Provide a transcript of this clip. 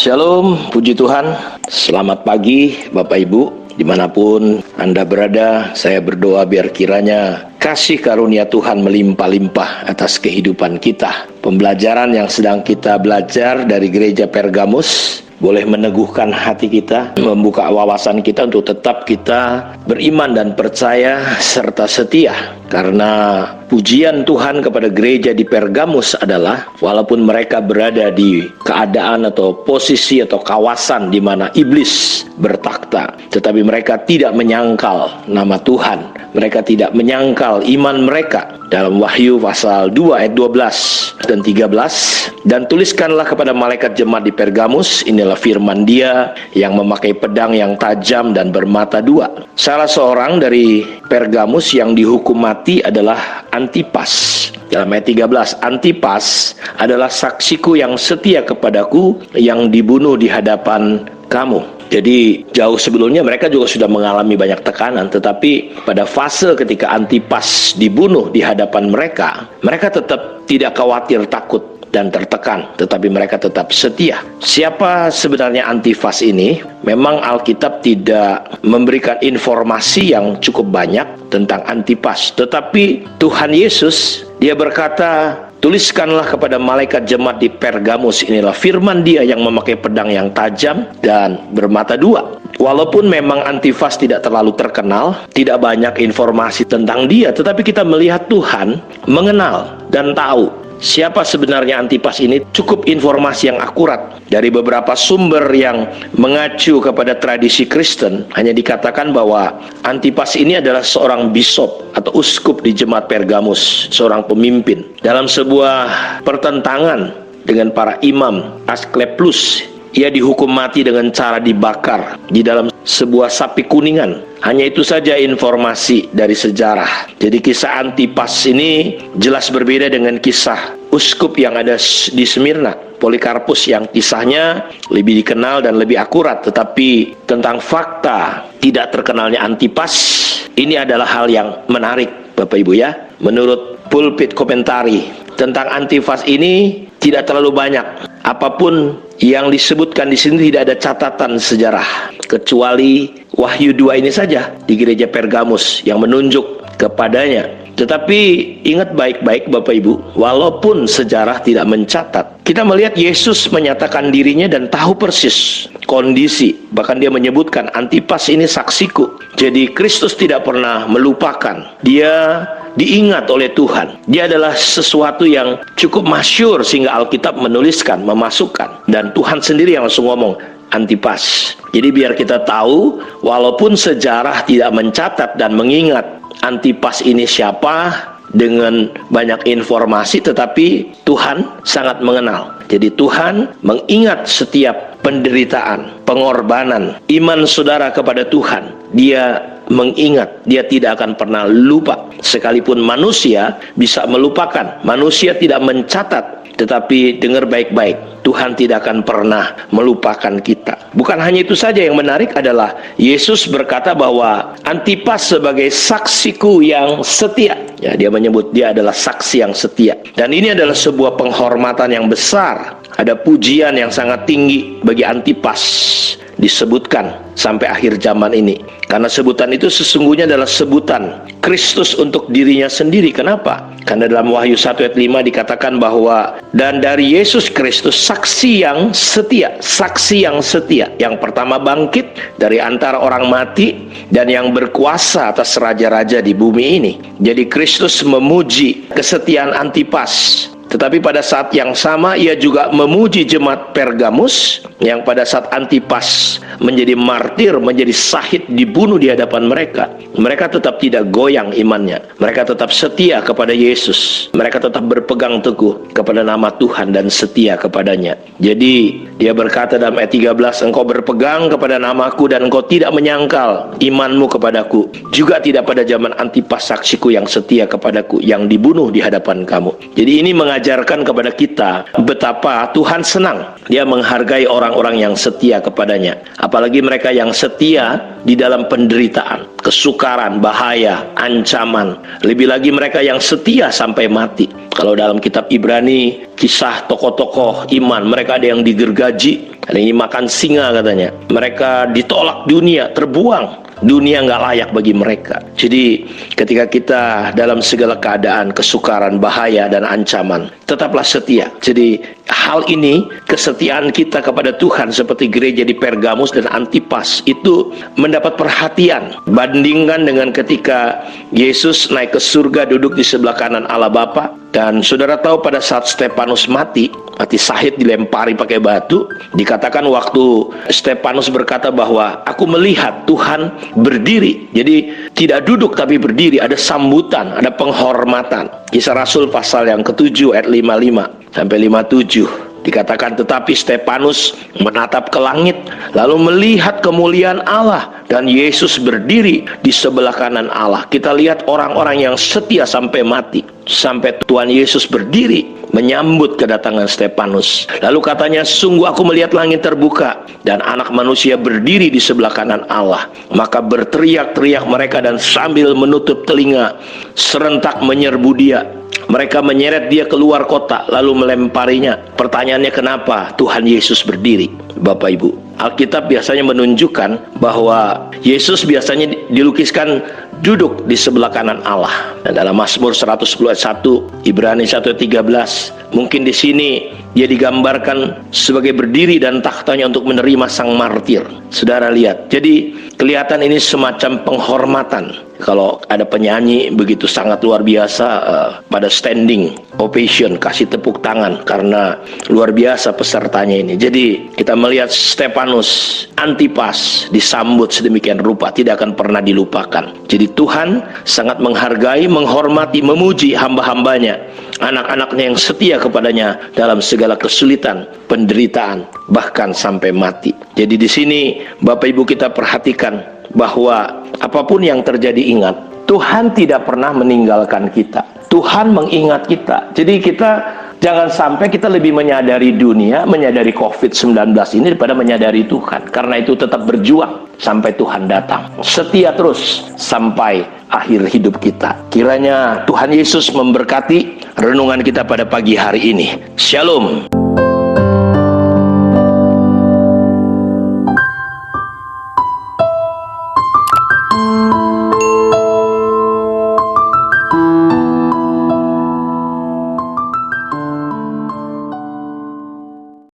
Shalom, puji Tuhan. Selamat pagi Bapak Ibu, dimanapun Anda berada. Saya berdoa biar kiranya kasih karunia Tuhan melimpah-limpah atas kehidupan kita. Pembelajaran yang sedang kita belajar dari gereja Pergamus boleh meneguhkan hati kita, membuka wawasan kita untuk tetap kita beriman dan percaya serta setia. Karena pujian Tuhan kepada gereja di Pergamus adalah walaupun mereka berada di keadaan atau posisi atau kawasan di mana iblis bertakhta, tetapi mereka tidak menyangkal nama Tuhan. Mereka tidak menyangkal iman mereka. Dalam Wahyu pasal 2 ayat 12 dan 13, dan tuliskanlah kepada malaikat jemaat di Pergamus, inilah firman Dia yang memakai pedang yang tajam dan bermata dua. Salah seorang dari Pergamus yang dihukum mati adalah Antipas. Dalam ayat 13, Antipas adalah saksiku yang setia kepadaku, yang dibunuh di hadapan kamu. Jadi jauh sebelumnya mereka juga sudah mengalami banyak tekanan, tetapi pada fase ketika Antipas dibunuh di hadapan mereka, mereka tetap tidak khawatir, takut, dan tertekan, tetapi mereka tetap setia. Siapa sebenarnya Antipas ini? Memang Alkitab tidak memberikan informasi yang cukup banyak tentang Antipas, tetapi Tuhan Yesus, Dia berkata, tuliskanlah kepada malaikat jemaat di Pergamus, inilah firman Dia yang memakai pedang yang tajam dan bermata dua. Walaupun memang Antipas tidak terlalu terkenal, tidak banyak informasi tentang dia, tetapi kita melihat Tuhan mengenal dan tahu siapa sebenarnya Antipas ini. Cukup informasi yang akurat dari beberapa sumber yang mengacu kepada tradisi Kristen. Hanya dikatakan bahwa Antipas ini adalah seorang bishop atau uskup di jemaat Pergamus, seorang pemimpin. Dalam sebuah pertentangan dengan para imam Asklepios, ia dihukum mati dengan cara dibakar di dalam sebuah sapi kuningan. Hanya itu saja informasi dari sejarah. Jadi kisah Antipas ini jelas berbeda dengan kisah uskup yang ada di Smyrna, Polikarpus, yang kisahnya lebih dikenal dan lebih akurat. Tetapi tentang fakta tidak terkenalnya Antipas, ini adalah hal yang menarik Bapak Ibu ya. Menurut Pulpit Commentary, tentang Antipas ini tidak terlalu banyak. Apapun yang disebutkan di sini tidak ada catatan sejarah, kecuali Wahyu 2 ini saja di gereja Pergamus yang menunjuk kepadanya. Tetapi ingat baik-baik Bapak Ibu, walaupun sejarah tidak mencatat, kita melihat Yesus menyatakan dirinya dan tahu persis kondisi. Bahkan Dia menyebutkan Antipas ini saksiku. Jadi Kristus tidak pernah melupakan. Dia diingat oleh Tuhan. Dia adalah sesuatu yang cukup masyhur sehingga Alkitab menuliskan, memasukkan. Dan Tuhan sendiri yang langsung ngomong, Antipas. Jadi biar kita tahu, walaupun sejarah tidak mencatat dan mengingat Antipas ini siapa dengan banyak informasi, tetapi Tuhan sangat mengenal. Jadi Tuhan mengingat setiap penderitaan, pengorbanan, iman saudara kepada Tuhan. Dia mengingat, Dia tidak akan pernah lupa. Sekalipun manusia bisa melupakan, manusia tidak mencatat, tetapi dengar baik-baik, Tuhan tidak akan pernah melupakan kita. Bukan hanya itu saja, yang menarik adalah Yesus berkata bahwa Antipas sebagai saksiku yang setia. Ya, Dia menyebut dia adalah saksi yang setia. Dan ini adalah sebuah penghormatan yang besar. Ada pujian yang sangat tinggi bagi Antipas disebutkan sampai akhir zaman ini. Karena sebutan itu sesungguhnya adalah sebutan Kristus untuk dirinya sendiri. Kenapa? Karena dalam Wahyu 1 ayat 5 dikatakan bahwa dan dari Yesus Kristus saksi yang setia. Saksi yang setia. Yang pertama bangkit dari antara orang mati dan yang berkuasa atas raja-raja di bumi ini. Jadi Kristus memuji kesetiaan Antipas. Tetapi pada saat yang sama ia juga memuji jemaat Pergamus yang pada saat Antipas menjadi martir, menjadi syahid, dibunuh di hadapan mereka. Mereka tetap tidak goyang imannya. Mereka tetap setia kepada Yesus. Mereka tetap berpegang teguh kepada nama Tuhan dan setia kepadanya. Jadi Dia berkata dalam ayat 13, engkau berpegang kepada namaku dan engkau tidak menyangkal imanmu kepadaku. Juga tidak pada zaman Antipas saksiku yang setia kepadaku, yang dibunuh di hadapan kamu. Jadi ini mengajarkan kepada kita betapa Tuhan senang. Dia menghargai orang-orang yang setia kepadanya. Apalagi mereka yang setia di dalam penderitaan, kesukaran, bahaya, ancaman. Lebih lagi mereka yang setia sampai mati. Kalau dalam kitab Ibrani, kisah tokoh-tokoh iman, mereka ada yang digergaji, ada yang dimakan singa katanya. Mereka ditolak dunia, terbuang. Dunia nggak layak bagi mereka. Jadi ketika kita dalam segala keadaan, kesukaran, bahaya, dan ancaman, tetaplah setia. Jadi hal ini, kesetiaan kita kepada Tuhan seperti gereja di Pergamus dan Antipas, itu mendapat perhatian. Bandingkan dengan ketika Yesus naik ke surga, duduk di sebelah kanan Allah Bapa. Dan saudara tahu pada saat Stefanus mati syahid, dilempari pakai batu, dikatakan waktu Stefanus berkata bahwa aku melihat Tuhan berdiri. Jadi tidak duduk tapi berdiri, ada sambutan, ada penghormatan. Kisah Rasul pasal yang ke-7 ayat 55 sampai 57. Dikatakan tetapi Stefanus menatap ke langit lalu melihat kemuliaan Allah dan Yesus berdiri di sebelah kanan Allah. Kita lihat orang-orang yang setia sampai mati, sampai Tuhan Yesus berdiri menyambut kedatangan Stefanus. Lalu katanya, sungguh aku melihat langit terbuka dan anak manusia berdiri di sebelah kanan Allah. Maka berteriak-teriak mereka dan sambil menutup telinga serentak menyerbu dia. Mereka menyeret dia keluar kota lalu melemparinya. Pertanyaannya, kenapa Tuhan Yesus berdiri? Bapak Ibu, Alkitab biasanya menunjukkan bahwa Yesus biasanya dilukiskan duduk di sebelah kanan Allah. Dan dalam Mazmur 110 ayat 1, Ibrani 1:13, mungkin di sini dia digambarkan sebagai berdiri dan tahtanya untuk menerima sang martir. Saudara lihat, jadi kelihatan ini semacam penghormatan. Kalau ada penyanyi begitu sangat luar biasa, pada standing ovation, kasih tepuk tangan karena luar biasa pesertanya ini. Jadi kita melihat Stefanus, Antipas disambut sedemikian rupa, tidak akan pernah dilupakan. Jadi Tuhan sangat menghargai, menghormati, memuji hamba-hambanya, anak-anaknya yang setia kepadanya dalam segala kesulitan, penderitaan, bahkan sampai mati. Jadi di sini Bapak Ibu kita perhatikan bahwa apapun yang terjadi, ingat, Tuhan tidak pernah meninggalkan kita. Tuhan mengingat kita. Jadi kita jangan sampai kita lebih menyadari dunia, menyadari COVID-19 ini daripada menyadari Tuhan. Karena itu tetap berjuang sampai Tuhan datang. Setia terus sampai akhir hidup kita. Kiranya Tuhan Yesus memberkati renungan kita pada pagi hari ini. Shalom.